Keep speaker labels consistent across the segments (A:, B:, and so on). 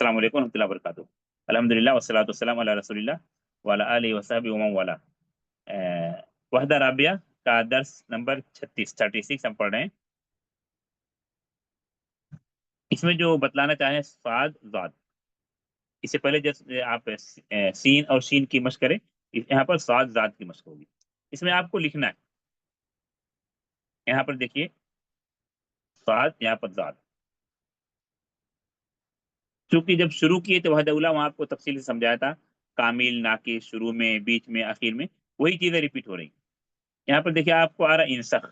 A: अस्सलाम वालेकुम रहमतुल्लाहि व बरकातुहू। अल्हम्दुलिल्लाह वस्सलातु वस्सलामु अला रसूलिल्लाह व अला आलिहि व सहबिहि व मन वाला। वहदा राबिया का दर्स नंबर 36 हम पढ़ रहे हैं। इसमें जो बतलाना चाहें साद ज़ाद, इससे पहले जैसे आप सीन और शीन की मशक करें, यहाँ पर साद ज़ाद की मशक होगी। इसमें आपको लिखना है, यहाँ पर देखिए साद, यहाँ पर ज़ाद। क्योंकि जब शुरू किए थे वहदा उला, वहां आपको तफसील से समझाया था, कामिल, नाकिस, शुरू में, बीच में, आखिर में, वही चीजें रिपीट हो रही। यहाँ पर देखिए आपको आ रहा इंसख।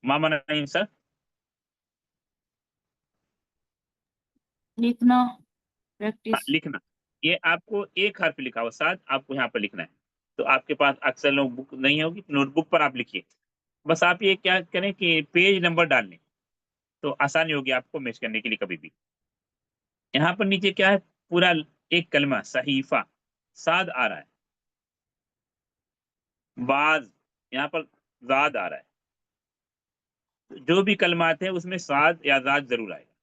A: मा माना इंसख?
B: लिखना,
A: हाँ,
B: प्रैक्टिस।
A: लिखना। ये आपको एक हर्फ लिखा हुआ साथ आपको यहाँ पर लिखना है। तो आपके पास अक्सर लोग बुक नहीं होगी, नोटबुक पर आप लिखिए। बस आप ये क्या करें कि पेज नंबर डाल लें, तो आसानी होगी आपको मैच करने के लिए कभी भी। यहाँ पर नीचे क्या है, पूरा एक कलमा सहीफा, साद आ रहा है। बाज, यहाँ पर जाद आ रहा है। जो भी कलमात है उसमें साद या जाद जरूर आएगा।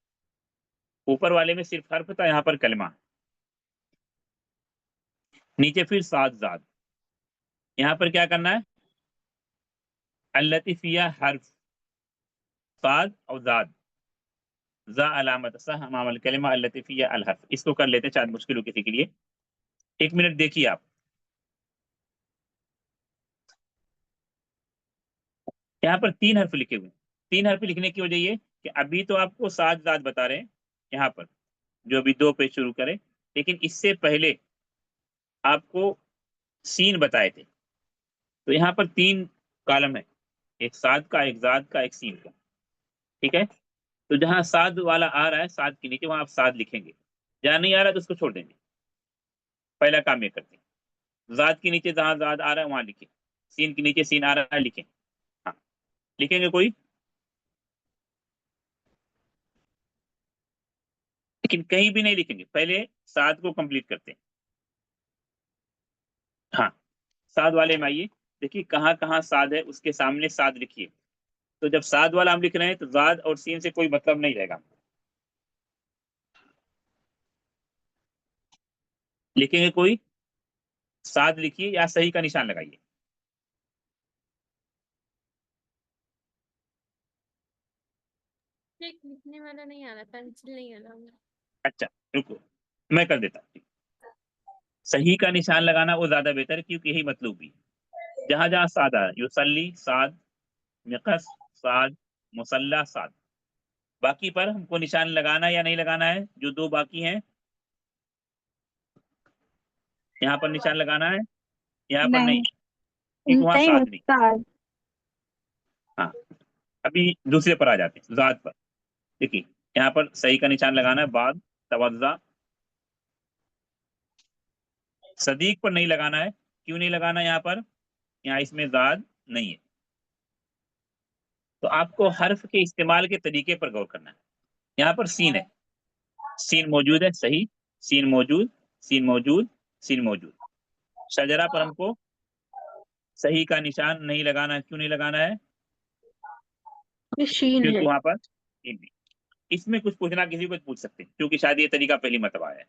A: ऊपर वाले में सिर्फ हर्फ था, यहाँ पर कलमा। नीचे फिर साद जाद। यहाँ पर क्या करना है, अल्लतिफिया हर्फ, साद और जाद, जा अलामत सह अमामल कलिमा अल्लतिफिया अल हर्फ। इसको कर लेते हैं, शायद मुश्किल हो किसी के लिए। 1 मिनट देखिए आप। यहाँ पर 3 हर्फ लिखे हुए हैं। 3 हर्फ लिखने की वजह ये कि अभी तो आपको साद जाद बता रहे हैं यहाँ पर, जो अभी 2 पे शुरू करें, लेकिन इससे पहले आपको सीन बताए थे। तो यहाँ पर 3 कॉलम है, एक साद का, एक जाद का, एक सीन का। ठीक है, तो जहां साद वाला आ रहा है, साद के नीचे, वहां आप साद लिखेंगे। जहां नहीं आ रहा है तो उसको छोड़ देंगे। पहला काम ये करते हैं, जाद के नीचे जहां जाद आ रहा है वहां लिखें, सीन के नीचे सीन आ रहा है लिखें। हाँ, लिखेंगे कोई? लेकिन कहीं भी नहीं लिखेंगे, पहले साद को कंप्लीट करते हैं। हाँ, साद वाले में आइए, देखिए कहाँ कहाँ साद है, उसके सामने साद लिखिए। तो जब साद वाला हम लिख रहे हैं तो जाद और सीन से कोई मतलब नहीं रहेगा। लिखेंगे कोई? साद लिखिए या सही का निशान लगाइए।
B: लिखने वाला नहीं आ रहा, पेंसिल नहीं आ रहा।
A: अच्छा, रुको, मैं कर देता हूँ। सही का निशान लगाना वो ज्यादा बेहतर है, क्योंकि यही मतलब भी जहां जहां साद है, युसल्ली साद, मिकस साद, मुसल्ला साद। बाकी पर हमको निशान लगाना या नहीं लगाना है, जो 2 बाकी हैं, यहाँ पर निशान लगाना है, यहाँ पर नहीं,
C: नहीं
A: क्योंकि वहां
C: नहीं
A: साद नहीं।
C: उस्ताद।
A: हाँ, अभी दूसरे पर आ जाते हैं, जाद पर। देखिए यहाँ पर सही का निशान लगाना है, बाद, तवज्जा। सदीक पर नहीं लगाना है। क्यों नहीं लगाना यहाँ पर? यहाँ इसमें जाद नहीं है। तो आपको हर्फ के इस्तेमाल के तरीके पर गौर करना है। यहाँ पर सीन है, सीन मौजूद है, सही, सीन मौजूद, सीन मौजूद, सीन मौजूद। शजरा पर हमको सही का निशान नहीं लगाना है। क्यों नहीं लगाना है?
C: शीन
A: क्योंकि
C: है।
A: वहां पर सीन नहीं। इसमें कुछ पूछना, किसी को पूछ सकते हैं, क्योंकि शायद ये तरीका पहली मरतबा है।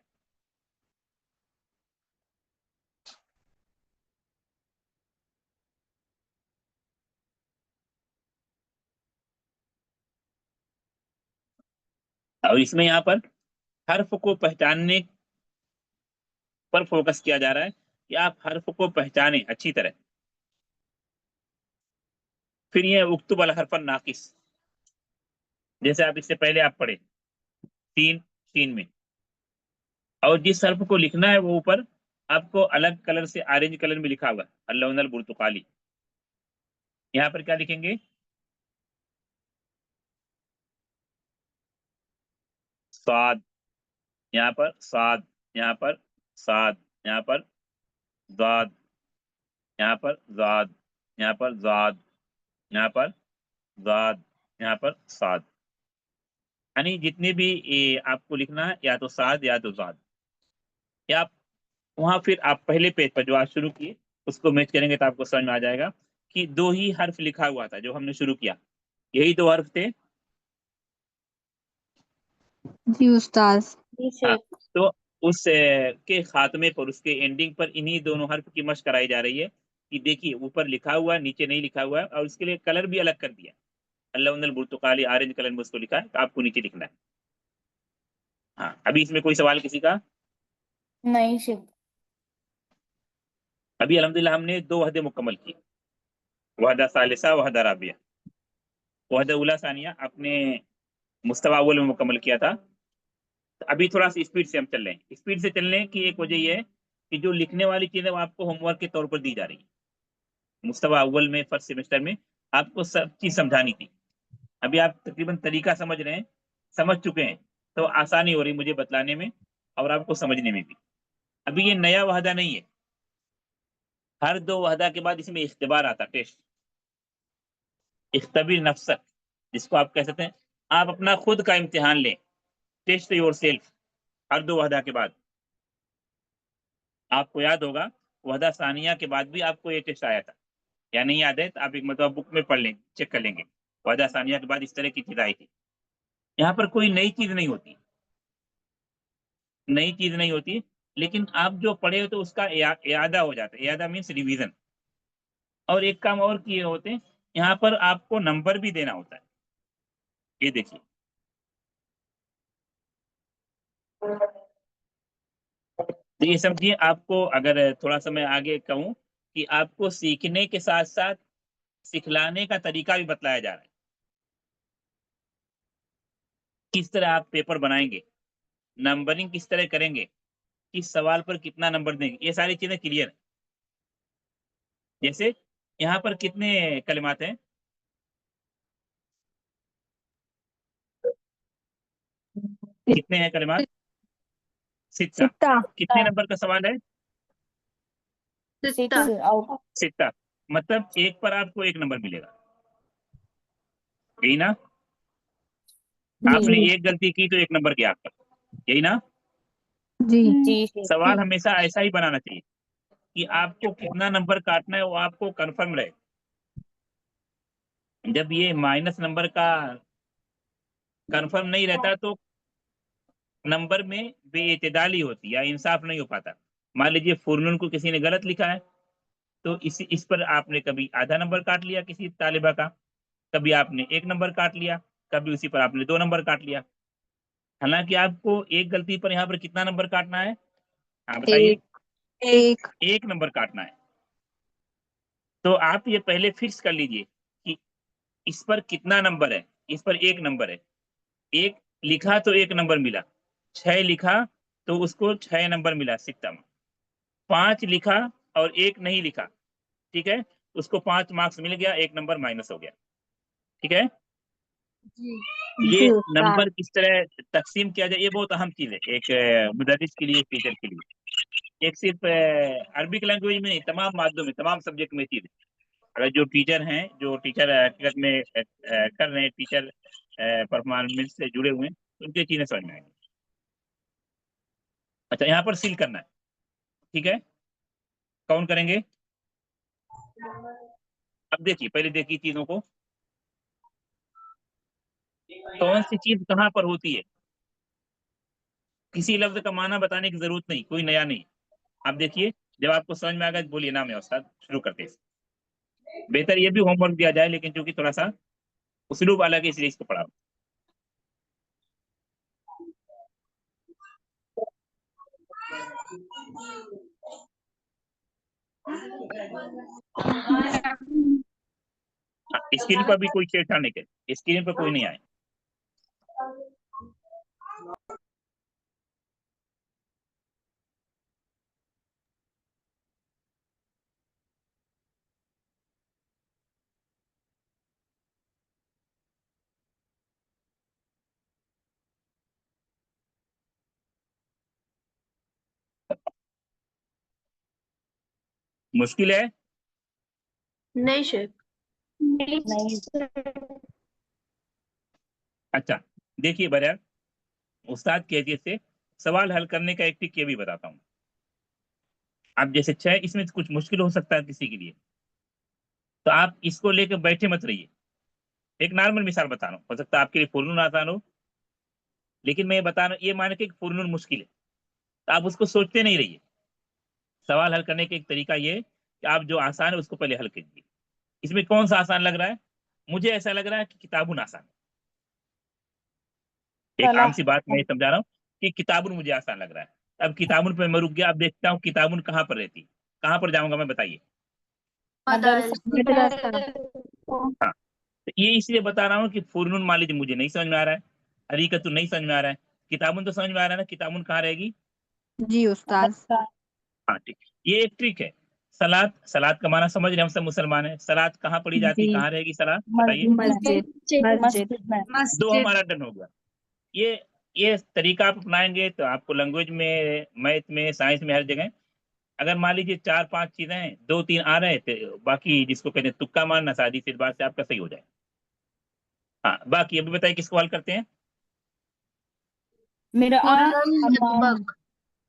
A: और इसमें यहाँ पर हर्फ को पहचानने पर फोकस किया जा रहा है कि आप हर्फ को पहचानें अच्छी तरह। फिर ये उक्तुब अल हरफन नाकिस, जैसे आप इससे पहले आप पढ़े 3 में, और जिस हर्फ को लिखना है वो ऊपर आपको अलग कलर से, ऑरेंज कलर में लिखा हुआ है, अल्लाहुल बुर्तुकाली। यहाँ पर क्या लिखेंगे? साद, यहाँ पर साद, यहाँ पर साद, यहाँ पर जाद, यहाँ पर जाद, यहाँ पर जाद, यहाँ पर जाद, यहाँ पर साद। यानी जितने भी ये आपको लिखना है, या तो साद या तो जाद। या आप वहां फिर आप पहले पेज पर जो आज शुरू किए उसको मैच करेंगे तो आपको समझ में आ जाएगा कि 2 ही हर्फ लिखा हुआ था जो हमने शुरू किया, यही 2 हर्फ थे।
C: जी उस्ताद।
A: हाँ, तो उस के खात्मे पर, उसके एंडिंग पर इन्हीं दोनों हर्फ की मशक कराई जा रही है कि देखिए ऊपर लिखा हुआ है, नीचे नहीं लिखा हुआ है, और उसके लिए कलर भी अलग कर दिया। अल्लाह बुर्तुकाली ऑरेंज कलर में उसको लिखा है, तो आपको नीचे लिखना है। हाँ, अभी इसमें कोई सवाल किसी का?
C: नहीं शेख।
A: अभी अल्हम्दुलिल्लाह हमने 2 वहदे मुकम्मल की, वहदा सालिसा, वहदा राबिया। वहदा उला सानिया अपने मुस्तवा अव्वल में मुकम्मल किया था। तो अभी थोड़ा सा स्पीड से हम चल रहे हैं। स्पीड से चलने की एक वजह यह है कि जो लिखने वाली चीजें वो आपको होमवर्क के तौर पर दी जा रही है। मुस्तवा अव्वल में फर्स्ट सेमेस्टर में आपको सब चीज समझानी थी। अभी आप तकरीबन तरीका समझ रहे हैं, समझ चुके हैं, तो आसानी हो रही मुझे बतलाने में और आपको समझने में भी। अभी ये नया वहदा नहीं है, हर 2 वहदा के बाद इसमें इख्तिबार आता, टेस्ट। इख्तबिर नफ्सक, जिसको आप कह सकते हैं आप अपना खुद का इम्तिहान लें, टेस्ट योर सेल्फ। हर 2 वहदा के बाद आपको याद होगा, वहदा सानिया के बाद भी आपको ये टेस्ट आया था, या नहीं याद है तो आप एक मतलब बुक में पढ़ लें, चेक कर लेंगे। वहदा सानिया के बाद इस तरह की चीज आई थी। यहाँ पर कोई नई चीज नहीं होती, नई चीज नहीं होती, लेकिन आप जो पढ़े हो तो उसका इयादा हो जाता है। इयादा मीन्स रिवीजन। और एक काम और किए होते हैं, यहाँ पर आपको नंबर भी देना होता है। ये देखिए, तो ये समझिए, आपको अगर थोड़ा सा मैं आगे कहूँ कि आपको सीखने के साथ साथ सिखलाने का तरीका भी बतलाया जा रहा है। किस तरह आप पेपर बनाएंगे, नंबरिंग किस तरह करेंगे, किस सवाल पर कितना नंबर देंगे, ये सारी चीजें क्लियर है। जैसे यहाँ पर कितने कलिमात हैं? कितने हैं कलिमात? सित्ता।
C: सित्ता।
A: कितने नंबर का सवाल है?
B: सित्ता।
C: आउट।
A: सित्ता। मतलब एक पर आपको 1 नंबर मिलेगा, यही ना? आपने
C: जी
A: एक गलती की तो 1 नंबर गया आपका, यही ना?
C: जी
B: जी
A: सवाल हमेशा ऐसा ही बनाना चाहिए कि आपको कितना नंबर काटना है वो आपको कंफर्म रहे। जब ये माइनस नंबर का कंफर्म नहीं रहता तो नंबर में बेइतदाली होती या इंसाफ नहीं हो पाता। मान लीजिए फुरनून को किसी ने गलत लिखा है, तो इस पर आपने कभी आधा नंबर काट लिया किसी तालिबा का, कभी आपने 1 नंबर काट लिया, कभी उसी पर आपने 2 नंबर काट लिया। हालांकि आपको एक गलती पर यहाँ पर कितना नंबर काटना है? हाँ बताइए।
C: एक।
A: 1 नंबर काटना है। तो आप ये पहले फिक्स कर लीजिए कि इस पर कितना नंबर है। इस पर 1 नंबर है, 1 लिखा तो 1 नंबर मिला, 6 लिखा तो उसको 6 नंबर मिला सित्ता में, 5 लिखा और 1 नहीं लिखा, ठीक है, उसको 5 मार्क्स मिल गया, 1 नंबर माइनस हो गया। ठीक है, ये
C: जी उस्ताद।
A: नंबर किस तरह तकसीम किया जाए ये बहुत अहम चीज है एक मुदर्रिस के लिए, टीचर के लिए। एक सिर्फ अरबिक लैंग्वेज में नहीं, तमाम मादों में, तमाम सब्जेक्ट में चीज है। अगर जो टीचर हैं, जो टीचर हकीकत में कर रहे हैं, टीचर परफॉर्मेंस से जुड़े हुए हैं, उनकी चीजें समझ में आएंगी। अच्छा, यहाँ पर सील करना है, ठीक है, कौन करेंगे? अब देखिए, पहले देखिए चीजों को, कौन सी चीज कहाँ पर होती है। किसी लफ्ज का माना बताने की जरूरत नहीं, कोई नया नहीं। आप देखिए, जब आपको समझ में आ गया तो बोलिए नाम है उस्ताद, शुरू करते हैं। बेहतर ये भी होमवर्क दिया जाए, लेकिन चूंकि थोड़ा सा उसलूब अलग है इसलिए इसको पढ़ा। स्क्रीन पर भी कोई छेड़छाड़ नहीं करे, स्क्रीन पर कोई नहीं आए। मुश्किल है?
B: नहीं शेख।
C: नहीं।
A: अच्छा, देखिए बरयार, उस्ताद की हैसियत से सवाल हल करने का एक टिक ये भी बताता हूँ। आप जैसे 6, इसमें कुछ मुश्किल हो सकता है किसी के लिए, तो आप इसको लेकर बैठे मत रहिए। एक नॉर्मल मिसाल बता रहा हूँ, हो सकता है आपके लिए फुरनून आसान हो, लेकिन मैं ये बता रहा हूँ, ये मान के फुरनून मुश्किल है तो आप उसको सोचते नहीं रहिए। सवाल हल करने का एक तरीका ये है कि आप जो आसान है उसको पहले हल कीजिए। इसमें कौन सा आसान लग रहा है? मुझे ऐसा लग रहा है कि किताबुन आसान है। एक आम सी बात मैं समझा रहा हूँ कि किताबुन मुझे आसान लग रहा है। अब किताबुन पे मैं रुक गया, अब देखता हूँ किताबुन कहाँ पर रहती है, कहाँ पर जाऊंगा मैं, बताइए।
C: मदरसा।
A: हाँ, तो ये इसलिए बता रहा हूँ कि फुरनून मान लीजिए मुझे नहीं समझ में आ रहा है, हरीकतुन नहीं समझ में आ रहा है, किताबुन तो समझ में आ रहा है ना, किताबुन कहाँ रहेगी?
C: जी उस्ताद।
A: हाँ ठीक, ये एक ट्रिक है। सलात, सलात का माना समझ रहे हैं, हम सब मुसलमान हैं। सलात कहाँ पढ़ी जाती है,
C: जी।
A: कहाँ रहेगी सलात, बताइए।
C: मस्जिद। मस्जिद।
A: दो हमारा डन हो गया। ये तरीका आप अपनाएंगे तो आपको लैंग्वेज में, मैथ में, साइंस में, हर जगह, अगर मान लीजिए 4-5 चीजें हैं, 2-3 आ रहे हैं तो बाकी जिसको कहते हैं तुक्का मारना, शादी से बात से आपका सही हो जाए। हाँ, बाकी अभी बताइए किसको हल करते हैं?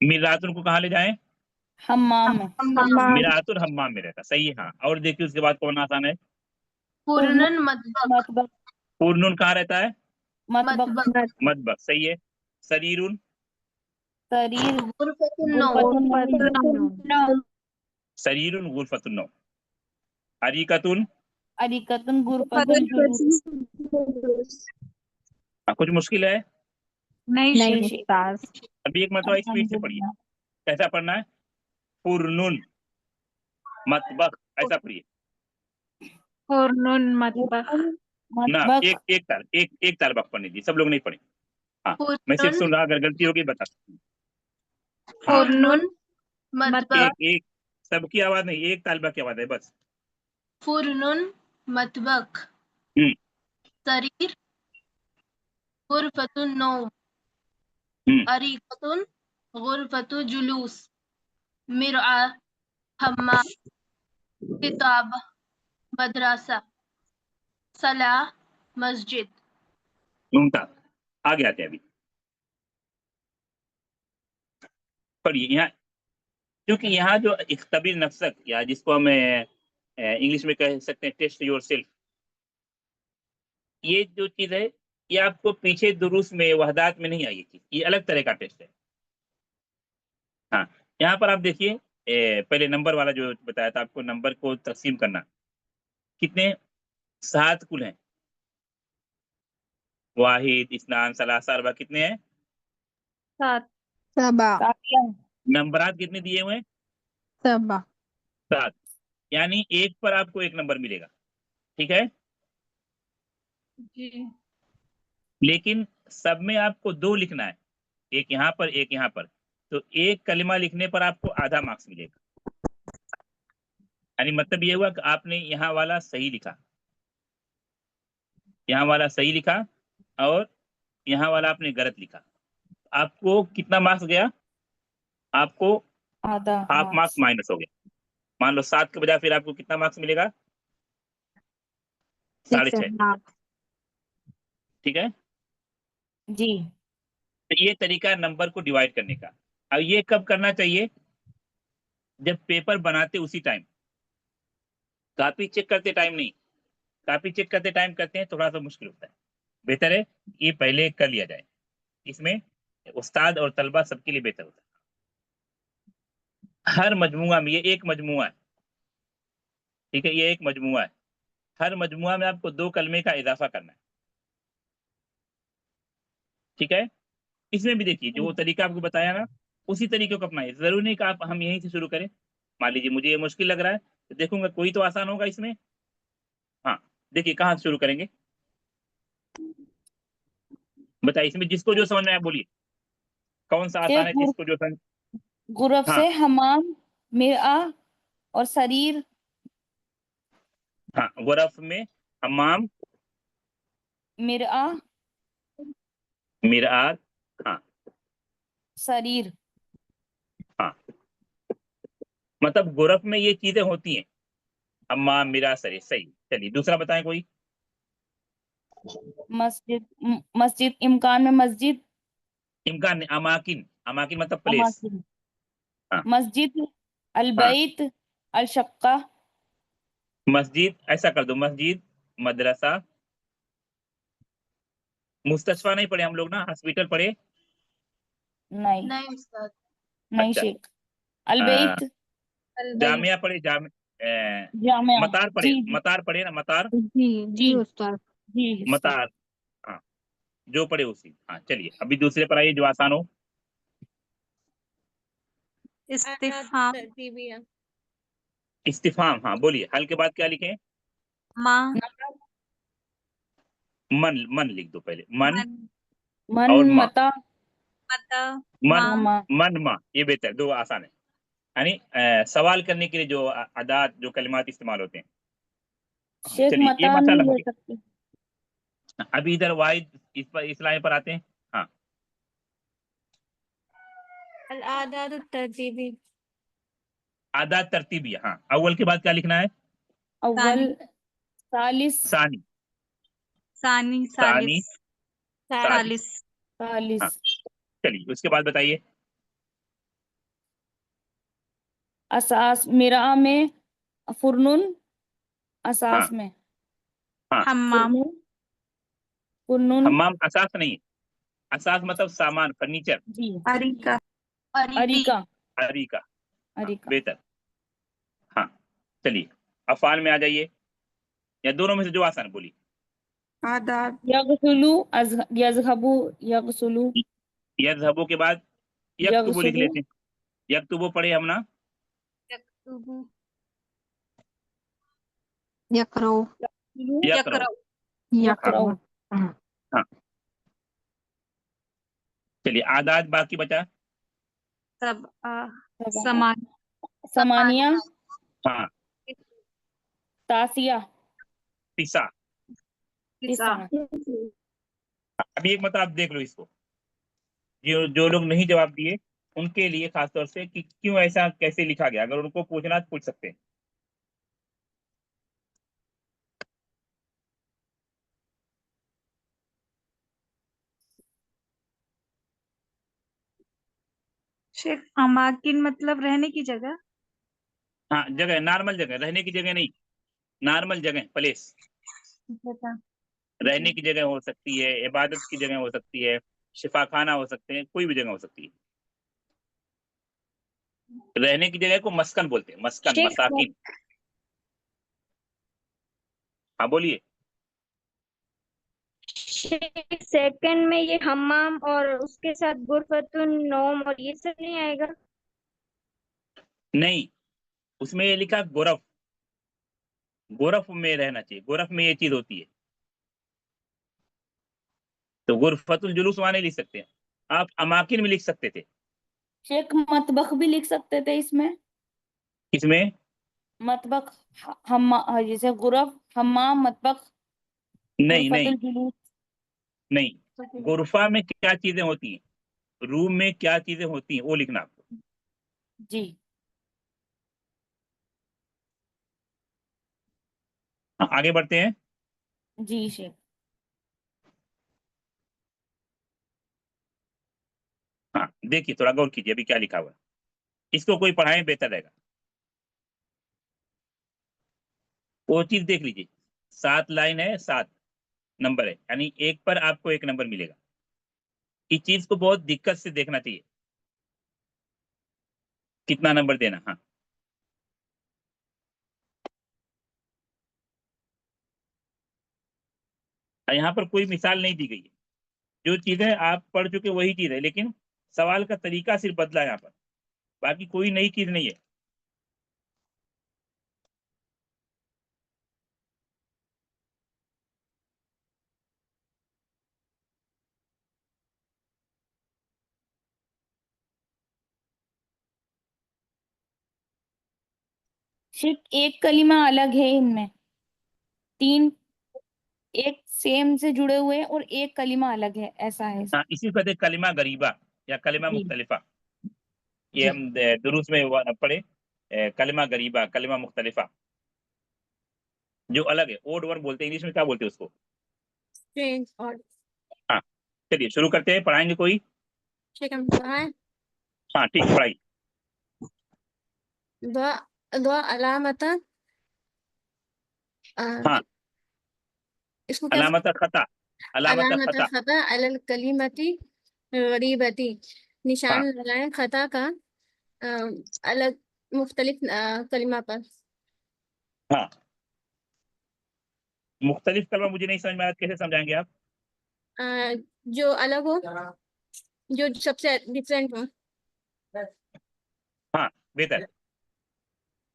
A: मिरातुन को कहाँ ले जाएं?
B: हम्माम
A: मिरातुल हम्माम में रहता, सही है। हाँ, और देखिए उसके बाद कौन आसान है?
B: पूर्णन मतबक
A: पूर्णुन कहाँ रहता है?
B: मतबक
A: मतबक, सही है। शरीरुन,
B: गुरफतुन नौ
A: शरीरुन गुरफतुन नौ। अरीकतुन, कुछ मुश्किल है?
C: नहीं उस्ताद।
A: अभी एक मतलब स्पीड से पढ़िए। कैसा पढ़ना है? पुरनुन मतबक, ऐसा पढ़िए ना। एक ताल बक पढ़ने दी, सब लोग नहीं पढ़े। हाँ, मैं सिर्फ सुन रहा, अगर गलती होगी बता। हाँ,
B: फुरनुन मतबक
A: एक सबकी आवाज नहीं, एक तालबा की आवाज है बस।
B: फुरनुन मतबक
A: हम्म,
B: सरीर गुरफतुन नौ
A: हम्म,
B: अरीकतुन गुरफतु जुलूस मिरआ हम्माम किताब मदरसा सला मस्जिद।
A: मुमताज। आगे आते हैं अभी, पढ़िए यहाँ। क्योंकि यहाँ जो इख्तबिर नफ्सक, या जिसको हम इंग्लिश में कह सकते हैं टेस्ट योर सेल्फ, ये जो चीज है, ये आपको पीछे दुरूस में, वहदात में नहीं आई। ये चीज, ये अलग तरह का टेस्ट है। हाँ, यहाँ पर आप देखिए, पहले नंबर वाला जो बताया था आपको, नंबर को तकसीम करना, कितने 7 कुल हैं। वाहिद, इस्नान, सलासा, अरबा, कितने हैं?
C: सबा।
A: नंबरात कितने दिए हुए हैं?
C: सबा।
A: 7। यानी एक पर आपको एक नंबर मिलेगा, ठीक है। लेकिन सब में आपको 2 लिखना है, एक यहाँ पर, एक यहाँ पर। तो एक कलिमा लिखने पर आपको आधा मार्क्स मिलेगा। यानी मतलब ये हुआ कि आपने यहाँ वाला सही लिखा, यहाँ वाला सही लिखा, और यहाँ वाला आपने गलत लिखा। आपको कितना मार्क्स गया? आपको हाफ मार्क्स माइनस हो गया। मान लो 7 के बजाय फिर आपको कितना मार्क्स मिलेगा? 6.5। ठीक है।
B: जी।
A: तो ये तरीका है नंबर को डिवाइड करने का। अब ये कब करना चाहिए? जब पेपर बनाते उसी टाइम, कॉपी चेक करते टाइम नहीं। कॉपी चेक करते टाइम करते हैं थोड़ा सा मुश्किल होता है। बेहतर है ये पहले कर लिया जाए, इसमें उस्ताद और तलबा सबके लिए बेहतर होता है। हर मजमुआ में, ये एक मजमुआ है, ठीक है, ये एक मजमुआ है। हर मजमुआ में आपको 2 कलमे का इजाफा करना है, ठीक है। इसमें भी देखिए जो तरीका आपको बताया ना, उसी तरीके को अपनाइए। जरूरी नहीं कि आप हम यहीं से शुरू करें। मान लीजिए मुझे ये मुश्किल लग रहा है, तो देखूंगा कोई तो आसान होगा इसमें। हाँ, देखिए कहाँ से शुरू करेंगे, बताइए। इसमें जिसको जो समझ में आया बोलिए, कौन सा आसान है, जिसको जो समझ।
B: गुरफ
A: हाँ,
B: से हमाम मिरआ और शरीर
A: हाँ, गुरफ में हमाम,
B: मिरआ
A: मिरात, हाँ,
B: शरीर।
A: हाँ, मतलब गुरफ में ये चीजें होती हैं, हमाम, मिरा, सरी, सही। चलिए दूसरा बताएं कोई।
B: मस्जिद इमकान में मस्जिद
A: इम्कान, अमाकिन, अमाकिन मतलब प्लेस।
B: अमाकिन
A: हाँ,
B: मस्जिद
A: हाँ,
B: अलबैत अलशक्का
A: मस्जिद, ऐसा कर दो, मस्जिद, मदरसा, मुस्तशफा नहीं पढ़े हम लोग ना, हॉस्पिटल पढ़े।
B: नहीं
D: नहीं उस्ताद।
B: नहीं
A: अच्छा।
B: शेख। अलबैत
A: जामिया पढ़े,
B: जामिया।
A: मतार पढ़े,
B: जी जी
A: मतार पढ़े ना, मतार,
C: जी
B: जी
C: उस्ताद।
B: जी उस्ताद।
A: मतार। हाँ, जो पढ़े उसी। हाँ चलिए, अभी दूसरे पर आइए जो आसान हो।
D: इस्तिफाम।
A: इस्तिफाम, हाँ बोलिए। हल के बाद क्या लिखें?
D: माँ।
A: मन, मन लिख दो पहले, मन
B: मन
A: और माँ।
B: मता
D: मता।
A: मन,
B: माँ।
A: मन माँ, ये बेहतर, दो आसान है। यानी सवाल करने के लिए जो अदात, जो कलिमात इस्तेमाल होते हैं। हाँ,
B: शेख
A: चलिए ये
B: मता नहीं
A: माशाल्लाह हो
B: ले
A: गया।
B: सकते।
A: अभी इधर वाहिद इस लाइन पर आते हैं। हाँ,
D: अल-आदाद तरतीबी।
A: आदात तरतीबिया। हाँ, अव्वल के बाद क्या लिखना है?
B: अव्वल सालिस
A: सानी,
D: सानी
A: सानी,
D: सालिस।
A: सालिस।
B: सालिस।
A: हाँ, चलिए उसके बाद बताइए।
B: असास मिरा में फुरनुन।
A: हाँ
B: असास में
A: हाँ,
D: हम्माम।
B: फुरनुन फुरनुन।
A: हम्माम असास नहीं, असास मतलब सामान, फर्नीचर।
B: जी
D: अरिका।
B: अरिका
A: अरीका। हाँ,
B: अरिका।
A: बेहतर। हाँ, चलिए अफाल में आ जाइए, या दोनों में से जो आसान बोली।
D: आदाब।
B: यगसुलु यजहबु यगसुलु
A: यज़हबू के बाद यक्तुबु लिख
B: यगसुलु
A: लेते हैं। यक्तुबु पढ़े हम ना,
D: यक्तुबु।
C: यकरो।
A: यकरो।
C: यकरो।
A: हाँ, चलिए आदात बाकी बचा।
D: सब
B: सबा
D: समान।
B: समानिया
A: हाँ,
B: तासिया
A: तिसा।
D: किसा।
B: तिसा।
A: अभी एक मतलब आप देख लो इसको, जो जो लोग नहीं जवाब दिए उनके लिए खास तौर से कि क्यों ऐसा कैसे लिखा गया, अगर उनको पूछना तो पूछ सकते हैं।
D: शेख अमाकिन मतलब रहने की जगह।
A: हाँ, जगह, नॉर्मल जगह, रहने की जगह नहीं, नॉर्मल जगह, प्लेस।
D: जगह।
A: रहने की जगह हो सकती है, इबादत की जगह हो सकती है, शिफाखाना हो सकते हैं, कोई भी जगह हो सकती है। रहने की जगह को मस्कन बोलते हैं, मस्कन,
D: शेख
A: मसाकिन। हाँ बोलिए।
E: सेकंड में ये हम्माम और उसके साथ गुरफतुन नौम और ये सब नहीं आएगा।
A: नहीं, उसमें ये लिखा गोरफ, गोरफ में रहना चाहिए, गोरफ में ये चीज होती है। तो गुरफतुल जुलूस वहां नहीं लिख सकते, आप अमाकिन में लिख सकते थे।
B: शेख मतबख भी लिख सकते थे इसमें।
A: इसमें
B: मतबख हम्मा जैसे गुरफ हम्माम मतबख
A: नहीं, नहीं,
B: गुरफतुल जुलूस।
A: नहीं, गुरफा में क्या चीजें होती हैं, रूम में क्या चीजें होती हैं, वो लिखना आपको।
B: जी
A: हाँ, आगे बढ़ते हैं।
B: जी शेख।
A: हाँ, देखिए थोड़ा गौर कीजिए अभी क्या लिखा हुआ है, इसको कोई पढ़ाए बेहतर रहेगा। वो चीज देख लीजिए, 7 लाइन है, 7 नंबर है, यानी एक पर आपको 1 नंबर मिलेगा। इस चीज को बहुत दिक्कत से देखना चाहिए, कितना नंबर देना। हाँ, यहाँ पर कोई मिसाल नहीं दी गई है, जो चीजें आप पढ़ चुके वही चीज है, लेकिन सवाल का तरीका सिर्फ बदला है यहाँ पर, बाकी कोई नई चीज नहीं है।
B: शेख एक कलीमा अलग है इनमें, तीन एक सेम से जुड़े हुए हैं और एक कलीमा अलग है, ऐसा है।
A: हाँ, इसी को कहते हैं कलिमा गरीबा या कलिमा
B: जी
A: मुख्तलिफा। ये
B: जी
A: हम दुरूस में पढ़े, कलिमा गरीबा, कलिमा मुख्तलिफा, जो अलग है, ओड वन बोलते हैं, इंग्लिश में क्या बोलते हैं उसको।
D: स्ट्रेंज और।
A: हाँ, चलिए शुरू करते हैं, पढ़ाएंगे कोई।
D: शेख हम पढ़ाएं।
A: हाँ ठीक, पढ़ाई।
D: दुआ दुआ अलामतन।
A: हाँ,
D: इसको क्या
A: अलामत खता, अलामत
F: अलामत
A: खता,
F: खता अलल कलिमती गरीबती, निशान
A: हाँ
F: लगाएं खता का अलग मुख्तलिफ कलिमा पर।
A: हाँ। मुख्तलिफ कलमा मुझे नहीं समझ में आया, कैसे समझाएंगे आप?
F: जो अलग हो, जो सबसे डिफरेंट हो।
A: हाँ बेहतर,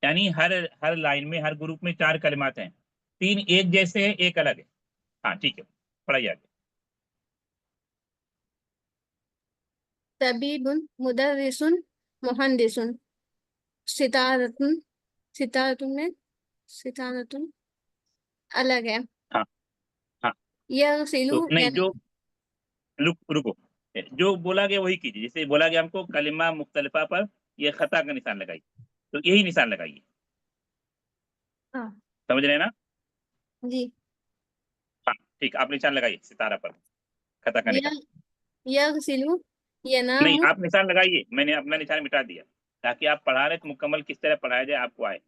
A: यानी हर हर लाइन में, हर ग्रुप में 4 कलिमात हैं, 3 एक जैसे हैं, एक अलग है। हाँ ठीक है, पढ़ाइए आगे।
F: तबीबुन मुदर्रिसुन मुहंदिसुन, सितारतुन, सितारतुन में सितारतुन अलग है।
A: हाँ हाँ,
F: यगसिलु
A: तो नहीं,
F: यानी
A: जो रुको, जो बोला गया वही कीजिए। जैसे बोला गया हमको कलिमा मुख्तलिफा पर ये खता का निशान लगाइए, तो यही निशान लगाइए।
F: हाँ
A: समझ रहे हैं ना?
F: जी।
A: हाँ ठीक, आप निशान लगाइए सितारा पर, खता का निशान।
F: यगसिलु
A: नहीं,
F: यनामु,
A: आप निशान लगाइए, मैंने अपना निशान मिटा दिया, ताकि आप पढ़ा रहे तो मुकम्मल किस तरह पढ़ाया जाए आपको आए।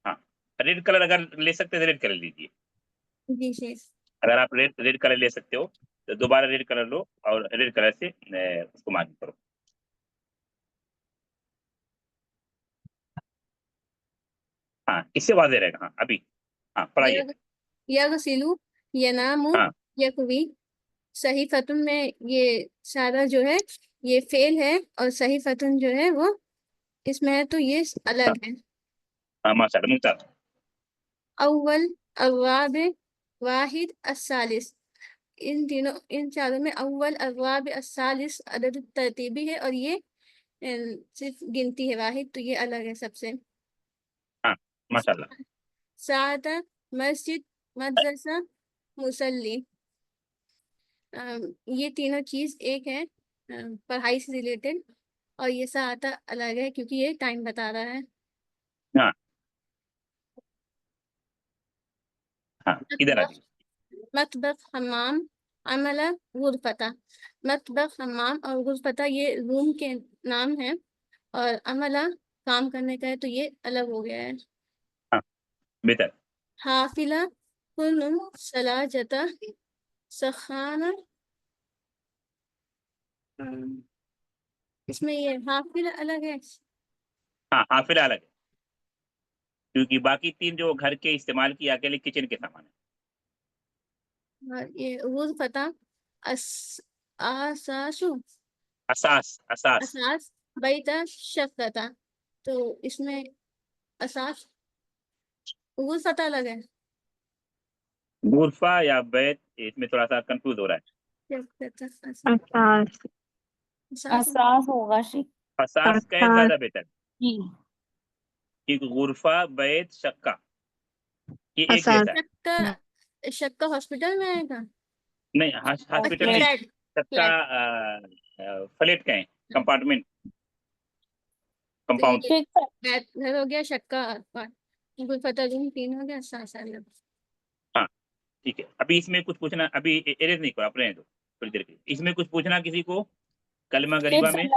A: हाँ, रेड कलर अगर ले सकते हैं तो रेड कलर लीजिए।
F: जी शेख।
A: अगर आप रेड रेड कलर ले सकते हो तो दोबारा रेड कलर लो और रेड कलर से उसको मार्क करो। हाँ, इससे वाज़ेह रहेगा। हाँ अभी, हाँ पढ़ाइए।
F: यगसिलु यनामु
A: हाँ
F: यकवी, सही फतुन में ये सारा जो है ये फेल है, और सही फतुन जो है वो इसमें है, तो ये अलग है।
A: हाँ माशाल्लाह, मुमताज।
F: अव्वल अव्वाब वाहिद अस्सालिस, इन तीनों इन चारों में अव्वल अव्वाब अस्सालिस अदद तरतीबी है, और ये सिर्फ गिनती है वाहिद, तो ये अलग है सबसे।
A: हाँ माशाल्लाह।
F: सादा मस्जिद मदरसा मुसल्ली, ये तीनों चीज एक है पढ़ाई से रिलेटेड, और ये सादा अलग है क्योंकि ये टाइम बता रहा है।
A: हाँ हाँ, इधर आ जाइए।
F: मतबख हमाम अमला गुरफता, मतबख हमाम और गुरफता ये रूम के नाम है, और अमला काम करने का है, तो ये अलग हो गया है।
A: हाँ बेहतर।
F: हाफिला कुल्लुन सलाजता सखाना, इसमें ये हाफिला अलग है।
A: हाँ हाफिला अलग है, क्योंकि बाकी 3 जो घर के इस्तेमाल की अकेले किचन के सामान है।
F: और ये गुरफता अस आसासु
A: असास, असास।
F: असास बैता शक्कता, तो इसमें असास गुरफता अलग है।
A: गुरफा या बैत, इसमें थोड़ा सा कंफ्यूज हो रहा है।
F: शक्कता
C: असास
F: असास
B: असास होगा शेख
A: असास का
C: असास
A: ज्यादा बेहतर,
B: जी।
A: क्योंकि गुरफा, बैत, शक्का ये एक
C: असास
A: जैसा है।
F: शक्का, शक्का हॉस्पिटल में आएगा।
A: नहीं,
B: और
A: हॉस्पिटल नहीं,
F: फ्लैट
A: शक्का
F: फ्लैट,
A: फ्लैट का है, कंपार्टमेंट,
F: तो ये
A: कंपाउंड।
B: शेख
F: फ्लैट घर हो गया, शक्का गुरफता रूम 3 हो गया, असास अलग।
A: हाँ ठीक है, अभी इसमें कुछ पूछना, अभी एरेज नहीं करो, आप रहने दो थोड़ी देर के लिए। इसमें कुछ पूछना किसी को, कलमा
B: शेख
A: गरीबा में?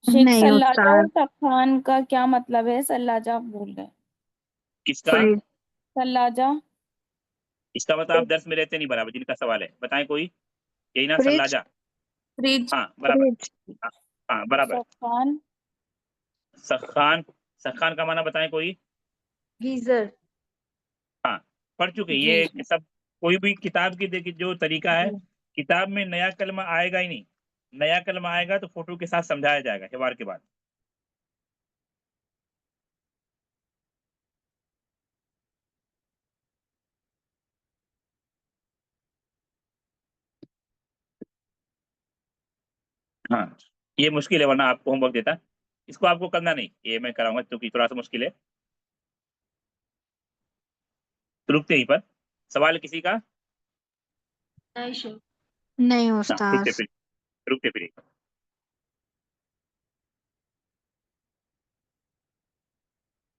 B: शेख
C: नहीं
B: सल्लाजा और
C: उस्ताद,
B: सखान का क्या मतलब है? सल्लाजा आप बोल रहे हैं,
A: किसका?
C: फ्रिज
B: सल्लाजा
A: इसका मतलब आप दर्स में रहते नहीं बराबर, जिनका सवाल है बताएं कोई, यही ना
C: फ्रिज
A: सल्लाजा?
C: फ्रिज
A: हाँ बराबर।
C: फ्रिज
A: हाँ, हाँ बराबर।
B: सखान
A: सखान, सखान का माना बताएं कोई।
C: गीजर
A: हाँ पढ़ चुके हैं
B: जी
A: ये सब। कोई भी किताब की देखिए जो तरीका है,
B: जी।
A: किताब में नया कलमा आएगा ही नहीं, नया कलमा आएगा तो फोटो के साथ समझाया जाएगा हिवार के बाद। हाँ ये मुश्किल है, वरना आपको होमवर्क देता, इसको आपको करना नहीं, ये मैं कराऊंगा क्योंकि थोड़ा सा मुश्किल है। तो रुकते ही पर, सवाल किसी का?
C: नहीं
A: हाँ रुकते
C: उस्ताद।
A: फिर, रुकते फिर।